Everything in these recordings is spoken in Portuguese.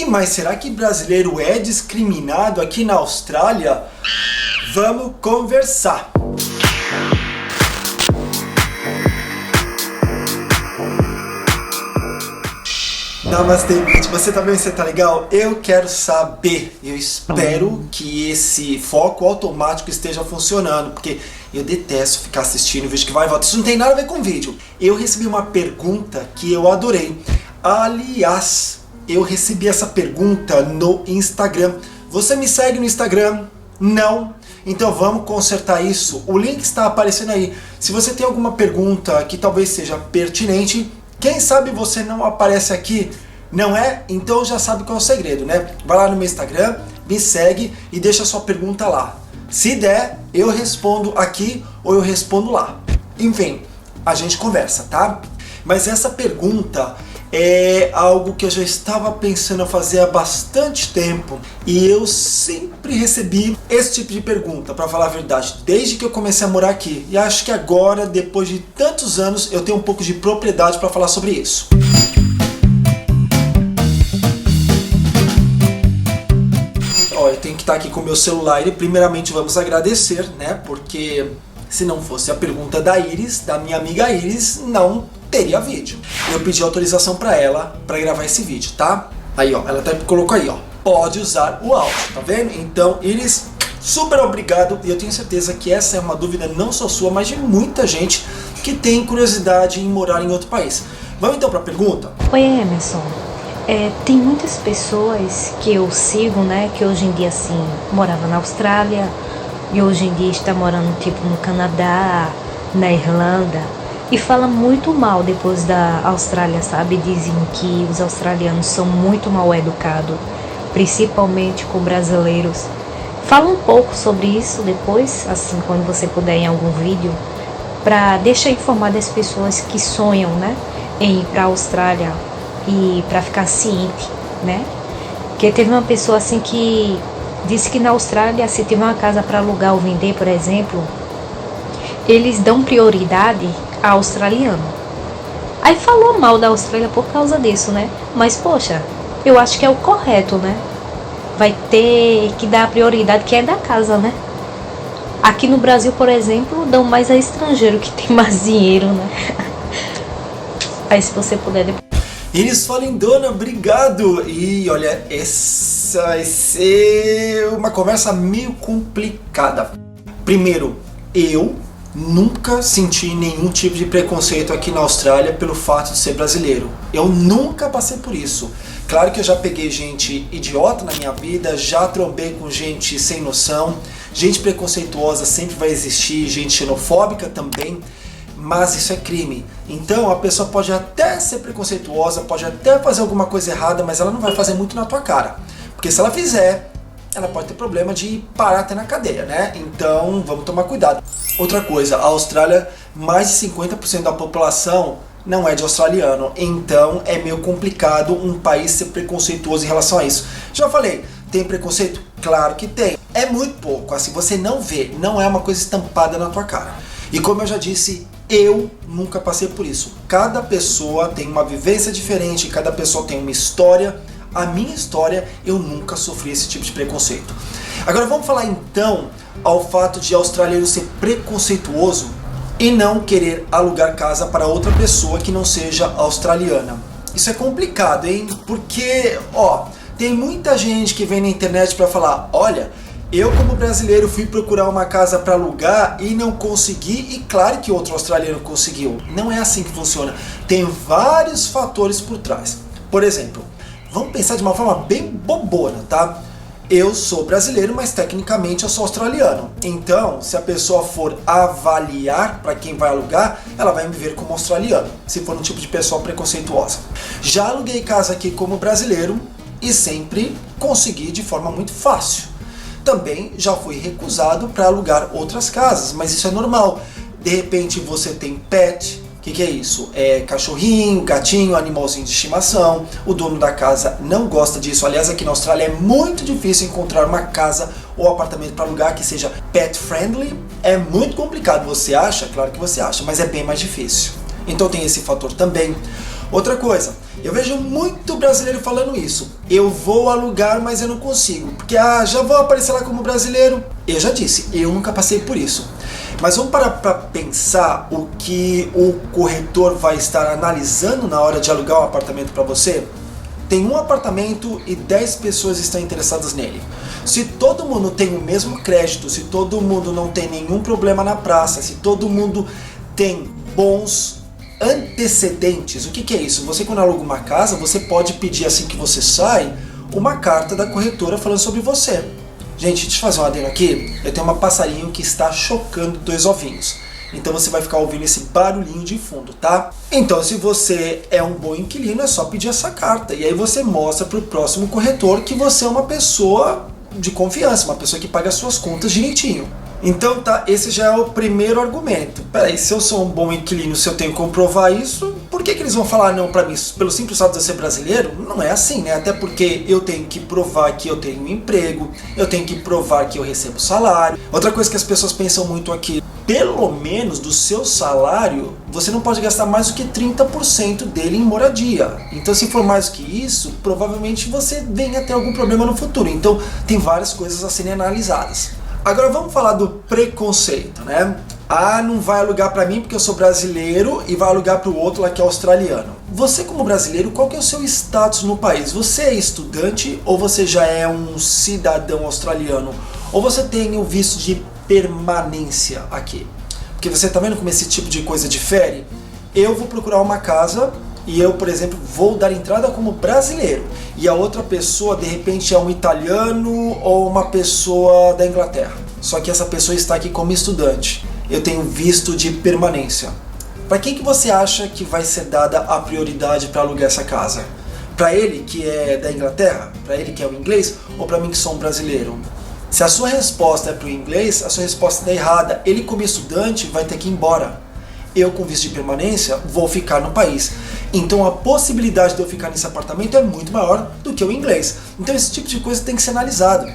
Mas será que brasileiro é discriminado aqui na Austrália? Vamos conversar! Namastê, gente. Você tá bem? Você tá legal? Eu quero saber. Eu espero que esse foco automático esteja funcionando, porque eu detesto ficar assistindo vídeo que vai e volta. Isso não tem nada a ver com vídeo. Eu recebi uma pergunta que eu adorei. Aliás, eu recebi essa pergunta no Instagram. Você me segue no Instagram? Não? Então vamos consertar isso. O link está aparecendo aí. Se você tem alguma pergunta que talvez seja pertinente, quem sabe você não aparece aqui, não é? Então já sabe qual é o segredo, né? Vai lá no meu Instagram, me segue e deixa sua pergunta lá. Se der, eu respondo aqui ou eu respondo lá. Enfim, a gente conversa, tá? Mas essa pergunta é algo que eu já estava pensando em fazer há bastante tempo e eu sempre recebi esse tipo de pergunta, para falar a verdade, desde que eu comecei a morar aqui. E acho que agora, depois de tantos anos, eu tenho um pouco de propriedade para falar sobre isso. Ó, eu tenho que estar aqui com o meu celular e primeiramente vamos agradecer, né? Porque se não fosse a pergunta da Iris, da minha amiga Iris, não teria vídeo. Eu pedi autorização para ela para gravar esse vídeo, tá? Aí, ó, ela até colocou aí, ó, pode usar o áudio, tá vendo? Então, Iris, super obrigado, e eu tenho certeza que essa é uma dúvida não só sua, mas de muita gente que tem curiosidade em morar em outro país. Vamos então para a pergunta? Oi, Emerson. Tem muitas pessoas que eu sigo, né, que hoje em dia, assim, morava na Austrália e hoje em dia está morando, tipo, no Canadá, na Irlanda, e fala muito mal depois da Austrália, sabe? Dizem que os australianos são muito mal educados, principalmente com brasileiros. Fala um pouco sobre isso depois, assim, quando você puder em algum vídeo, para deixar informadas as pessoas que sonham, né, em ir para a Austrália e para ficar ciente, né? Porque teve uma pessoa assim que disse que na Austrália, se tiver uma casa para alugar ou vender, por exemplo, eles dão prioridade a australiano. Aí falou mal da Austrália por causa disso, né? Mas, poxa, eu acho que é o correto, né? Vai ter que dar a prioridade que é da casa, né? Aqui no Brasil, por exemplo, dão mais a estrangeiro que tem mais dinheiro, né? Aí se você puder depois. Iris Falindona, obrigado! E olha, essa vai ser uma conversa meio complicada. Primeiro, eu nunca senti nenhum tipo de preconceito aqui na Austrália pelo fato de ser brasileiro. Eu nunca passei por isso. Claro que eu já peguei gente idiota na minha vida, já trombei com gente sem noção, gente preconceituosa sempre vai existir, gente xenofóbica também, mas isso é crime. Então a pessoa pode até ser preconceituosa, pode até fazer alguma coisa errada, mas ela não vai fazer muito na tua cara. Porque se ela fizer, ela pode ter problema de parar até na cadeia, né? Então vamos tomar cuidado. Outra coisa, a Austrália, mais de 50% da população não é de australiano, então é meio complicado um país ser preconceituoso em relação a isso. Já falei, tem preconceito? Claro que tem. É muito pouco, assim, você não vê, não é uma coisa estampada na tua cara. E como eu já disse, eu nunca passei por isso. Cada pessoa tem uma vivência diferente, cada pessoa tem uma história. A minha história, eu nunca sofri esse tipo de preconceito. Agora vamos falar então ao fato de australiano ser preconceituoso e não querer alugar casa para outra pessoa que não seja australiana. Isso é complicado, hein? Porque, ó, tem muita gente que vem na internet para falar, olha, eu como brasileiro fui procurar uma casa para alugar e não consegui, e claro que outro australiano conseguiu. Não é assim que funciona. Tem vários fatores por trás. Por exemplo, vamos pensar de uma forma bem bobona, tá? Eu sou brasileiro, mas tecnicamente eu sou australiano. Então, se a pessoa for avaliar para quem vai alugar, ela vai me ver como australiano, se for um tipo de pessoa preconceituosa. Já aluguei casa aqui como brasileiro e sempre consegui de forma muito fácil. Também já fui recusado para alugar outras casas, mas isso é normal. De repente você tem pet. O que é isso? É cachorrinho, gatinho, animalzinho de estimação. O dono da casa não gosta disso. Aliás, aqui na Austrália é muito difícil encontrar uma casa ou apartamento para alugar que seja pet friendly. É muito complicado. Você acha? Claro que você acha, mas é bem mais difícil. Então tem esse fator também. Outra coisa, eu vejo muito brasileiro falando isso. Eu vou alugar, mas eu não consigo. Porque já vou aparecer lá como brasileiro. Eu já disse, eu nunca passei por isso. Mas vamos parar para pensar o que o corretor vai estar analisando na hora de alugar um apartamento para você? Tem um apartamento e 10 pessoas estão interessadas nele. Se todo mundo tem o mesmo crédito, se todo mundo não tem nenhum problema na praça, se todo mundo tem bons antecedentes, o que é isso? Você, quando aluga uma casa, você pode pedir, assim que você sai, uma carta da corretora falando sobre você. Gente, deixa eu fazer um adendo aqui. Eu tenho uma passarinho que está chocando 2 ovinhos. Então você vai ficar ouvindo esse barulhinho de fundo, tá? Então, se você é um bom inquilino, é só pedir essa carta. E aí você mostra para o próximo corretor que você é uma pessoa de confiança, uma pessoa que paga as suas contas direitinho. Então tá, esse já é o primeiro argumento. Peraí, se eu sou um bom inquilino, se eu tenho que comprovar isso, por que eles vão falar não pra mim? Pelo simples fato de eu ser brasileiro? Não é assim, né? Até porque eu tenho que provar que eu tenho um emprego, eu tenho que provar que eu recebo salário. Outra coisa que as pessoas pensam muito aqui, pelo menos do seu salário, você não pode gastar mais do que 30% dele em moradia. Então, se for mais do que isso, provavelmente você venha ter algum problema no futuro. Então, tem várias coisas a serem analisadas. Agora vamos falar do preconceito, né? Não vai alugar para mim porque eu sou brasileiro e vai alugar para o outro lá que é australiano. Você, como brasileiro, qual que é o seu status no país? Você é estudante ou você já é um cidadão australiano? Ou você tem o visto de permanência aqui? Porque você tá vendo como esse tipo de coisa difere? Eu vou procurar uma casa e eu, por exemplo, vou dar entrada como brasileiro. E a outra pessoa, de repente, é um italiano ou uma pessoa da Inglaterra. Só que essa pessoa está aqui como estudante. Eu tenho visto de permanência. Para quem que você acha que vai ser dada a prioridade para alugar essa casa? Para ele que é da Inglaterra? Para ele que é o inglês? Ou para mim que sou um brasileiro? Se a sua resposta é para o inglês, a sua resposta está errada. Ele, como estudante, vai ter que ir embora. Eu, com visto de permanência, vou ficar no país. Então a possibilidade de eu ficar nesse apartamento é muito maior do que o inglês. Então esse tipo de coisa tem que ser analisado.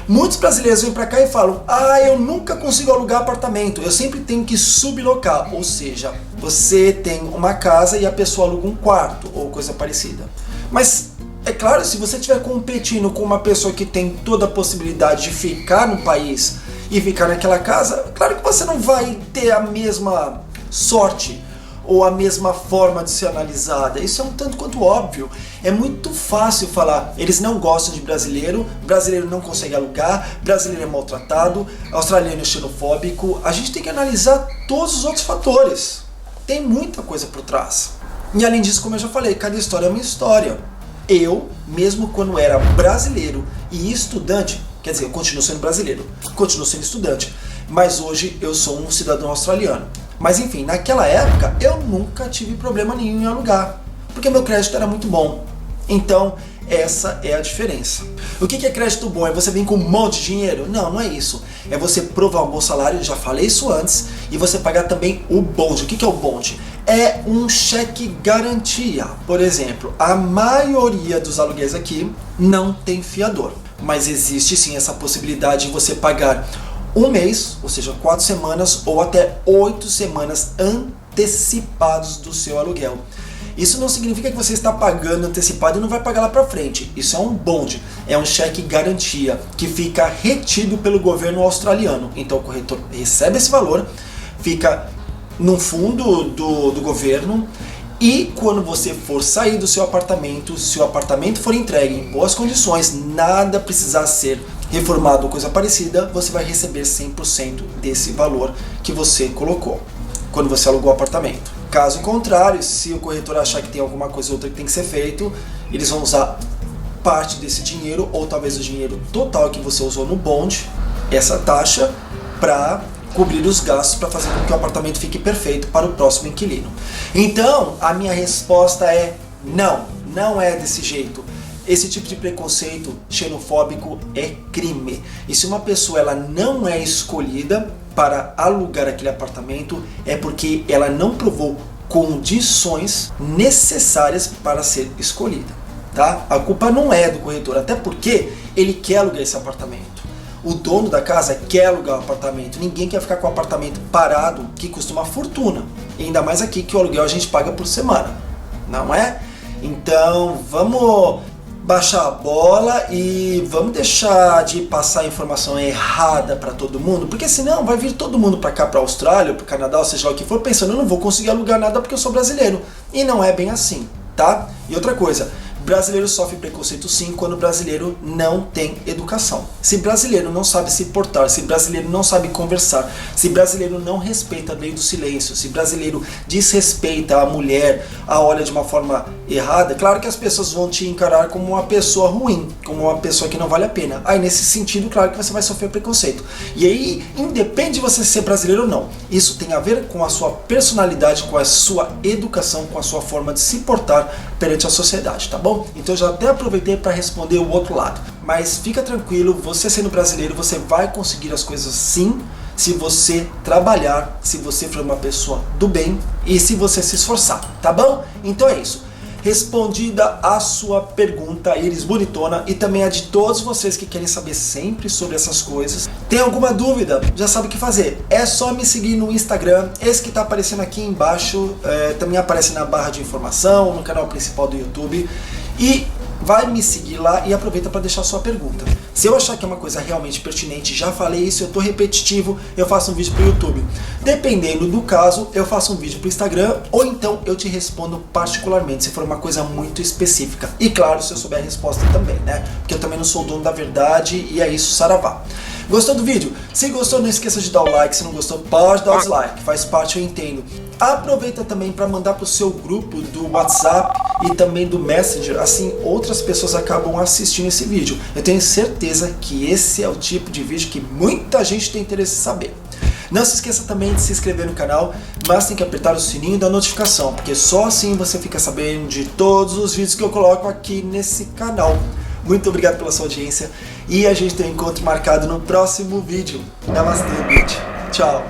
Muitos brasileiros vêm para cá e falam: eu nunca consigo alugar apartamento, eu sempre tenho que sublocar. Ou seja, você tem uma casa e a pessoa aluga um quarto ou coisa parecida. Mas é claro, se você estiver competindo com uma pessoa que tem toda a possibilidade de ficar no país e ficar naquela casa, claro que você não vai ter a mesma sorte ou a mesma forma de ser analisada. Isso é um tanto quanto óbvio. É muito fácil falar, eles não gostam de brasileiro não consegue alugar, brasileiro é maltratado, australiano é xenofóbico. A gente tem que analisar todos os outros fatores. Tem muita coisa por trás. E além disso, como eu já falei, cada história é uma história. Eu, mesmo quando era brasileiro e estudante, quer dizer, eu continuo sendo brasileiro, continuo sendo estudante, mas hoje eu sou um cidadão australiano. Mas enfim, naquela época eu nunca tive problema nenhum em alugar, porque meu crédito era muito bom. Então, essa é a diferença. O que é crédito bom? É você vir com um monte de dinheiro? Não, não é isso. É você provar um bom salário, já falei isso antes, e você pagar também o bonde. O que é o bonde? É um cheque garantia. Por exemplo, a maioria dos aluguéis aqui não tem fiador, mas existe sim essa possibilidade de você pagar um mês, ou seja, 4 semanas ou até 8 semanas antecipados do seu aluguel. Isso não significa que você está pagando antecipado e não vai pagar lá para frente. Isso é um bond, é um cheque garantia que fica retido pelo governo australiano. Então o corretor recebe esse valor, fica no fundo do governo, e quando você for sair do seu apartamento, se o apartamento for entregue em boas condições, nada precisar ser reformado ou coisa parecida, você vai receber 100% desse valor que você colocou quando você alugou o apartamento. Caso contrário, se o corretor achar que tem alguma coisa ou outra que tem que ser feito, eles vão usar parte desse dinheiro, ou talvez o dinheiro total que você usou no bond, essa taxa, para cobrir os gastos, para fazer com que o apartamento fique perfeito para o próximo inquilino. Então, a minha resposta é não, não é desse jeito. Esse tipo de preconceito xenofóbico é crime. E se uma pessoa ela não é escolhida para alugar aquele apartamento, é porque ela não provou condições necessárias para ser escolhida, tá? A culpa não é do corretor, até porque ele quer alugar esse apartamento. O dono da casa quer alugar o apartamento. Ninguém quer ficar com o apartamento parado, que custa uma fortuna. E ainda mais aqui que o aluguel a gente paga por semana. não é? Então vamos baixar a bola e vamos deixar de passar informação errada para todo mundo, porque senão vai vir todo mundo para cá, para a Austrália, para o Canadá, ou seja lá o que for, pensando, eu não vou conseguir alugar nada porque eu sou brasileiro. E não é bem assim, tá? E outra coisa, brasileiro sofre preconceito sim quando o brasileiro não tem educação. Se brasileiro não sabe se portar, se brasileiro não sabe conversar, se brasileiro não respeita a lei do silêncio, se brasileiro desrespeita a mulher, a olha de uma forma errada, claro que as pessoas vão te encarar como uma pessoa ruim, como uma pessoa que não vale a pena. Aí nesse sentido, claro que você vai sofrer preconceito. E aí, independe de você ser brasileiro ou não, isso tem a ver com a sua personalidade, com a sua educação, com a sua forma de se portar perante a sociedade, tá bom? Então eu já até aproveitei para responder o outro lado. Mas fica tranquilo, você sendo brasileiro, você vai conseguir as coisas sim, se você trabalhar, se você for uma pessoa do bem e se você se esforçar, tá bom? Então é isso. Respondida a sua pergunta, Iris bonitona, e também a de todos vocês que querem saber sempre sobre essas coisas. Tem alguma dúvida? Já sabe o que fazer. É só me seguir no Instagram, esse que está aparecendo aqui embaixo, também aparece na barra de informação, no canal principal do YouTube. E vai me seguir lá e aproveita para deixar sua pergunta. Se eu achar que é uma coisa realmente pertinente, já falei isso, eu tô repetitivo, eu faço um vídeo pro YouTube. Dependendo do caso, eu faço um vídeo pro Instagram ou então eu te respondo particularmente, se for uma coisa muito específica. E claro, se eu souber a resposta também, né? Porque eu também não sou o dono da verdade e é isso, saravá. Gostou do vídeo? Se gostou, não esqueça de dar o like. Se não gostou, pode dar o dislike. Faz parte, eu entendo. Aproveita também para mandar para o seu grupo do WhatsApp e também do Messenger. Assim, outras pessoas acabam assistindo esse vídeo. Eu tenho certeza que esse é o tipo de vídeo que muita gente tem interesse em saber. Não se esqueça também de se inscrever no canal, mas tem que apertar o sininho da notificação, porque só assim você fica sabendo de todos os vídeos que eu coloco aqui nesse canal. Muito obrigado pela sua audiência e a gente tem um encontro marcado no próximo vídeo. Namastê, bitch. Tchau.